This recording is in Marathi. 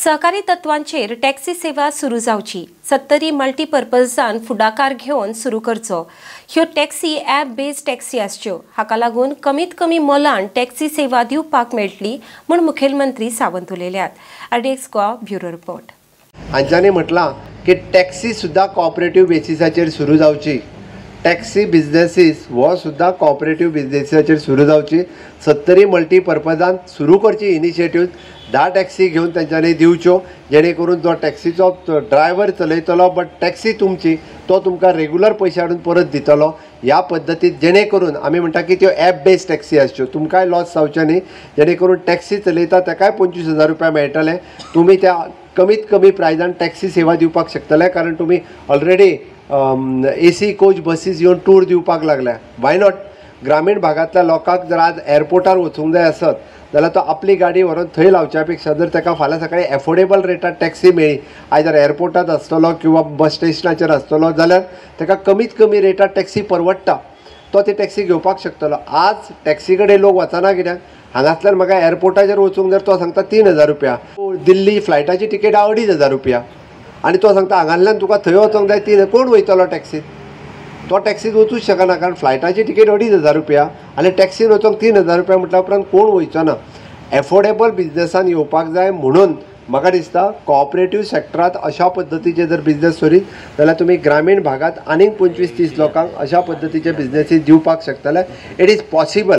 सहकारी तत्वांचेर टॅक्सी सेवा सुरू जावची 70 मल्टीपर्पजान फुडाकार घेवन सुरू करचो। ह्यो टॅक्सी ॲप बेस्ड टॅक्सी आसच्यो। हाका लागून कमीत कमी मोलान टॅक्सी सेवा दिवपाक मेळटली म्हूण मुखेलमंत्री सावंत उलयल्यात। RDX Goa bureau report. हांच्यानी म्हटलां की टॅक्सी सुद्दां कॉपरेटिव्ह बेसिसाचेर सुरू जावची। टॅक्सी बिझनेसीस वो सुद्दां कॉपरेटिव्ह बिझनेसाचेर सुरू जावची। 70 मल्टीपर्पजान सुरू करची इनिशिएटीव्ह 10 टॅक्सी घेवन तेंच्यांनी दिवच्यो, जेणे करून जो टॅक्सीचो ड्रायव्हर चलयतलो बट टॅक्सी तुमची तो तुमकां रेग्युलर पयशे हाडून परत दितलो। ह्या पद्दतीन जेणे करून आमी म्हणटा की त्यो ॲप बेस्ड टॅक्सी आसच्यो, तुमकांय लॉस जावचें न्ही। जेणे करून टॅक्सी चलयता ताकाय 25,000 रुपया मेळटले। तुमी त्या कमीत कमी प्रायजान टॅक्सी सेवा दिवपाक शकतले, कारण तुमी ऑलरेडी AC कोच बसीस येवन टूर दिवपाक लागल्या। Why not? ग्रामीण भागांतल्या लोकांक जर आज एअरपोर्टार वचूंक जाय आसत जाल्यार तो आपली गाडी व्हरून थंय लावच्या पेक्षा जर ताका फाल्यां सकाळीं एफोर्डेबल रेटार टॅक्सी मेळ्ळी, आयदर एअरपोर्टात आसतलो किंवा बस स्टेशनाचेर आसतलो, जाल्यार ताका कमीत कमी रेटार टॅक्सी परवडटा, तो ती टॅक्सी घेवपाक शकतलो। आज टॅक्सी कडेन लोक वचना कित्याक? हांगासल्यान म्हाका एअरपोर्टाचेर वचूंक जर तो सांगता 3,000 रुपया, दिल्ली फ्लायटाची तिकेट 2,500 रुपया, आनी तो सांगता हांगासल्यान तुका थंय वचोंक जाय 3,000, कोण वयतलो टॅक्सीत? तो टॅक्सीत वचूंक शकना, कारण फ्लायटाची तिकेट 2,500 रुपया आनी टॅक्सीन वचोंक 3,000 रुपया म्हटल्या उपरांत कोण वयचो ना। एफोर्डेबल बिझनेसान येवपाक जाय म्हणून म्हाका दिसता कॉपरेटिव्ह सॅक्टरांत अशा पद्दतीचे जर बिझनेस करीत जाल्यार तुमी ग्रामीण भागांत आनीक 25-30 लोकांक अशा पद्दतीचे बिझनेसीस दिवपाक शकतले। It is possible.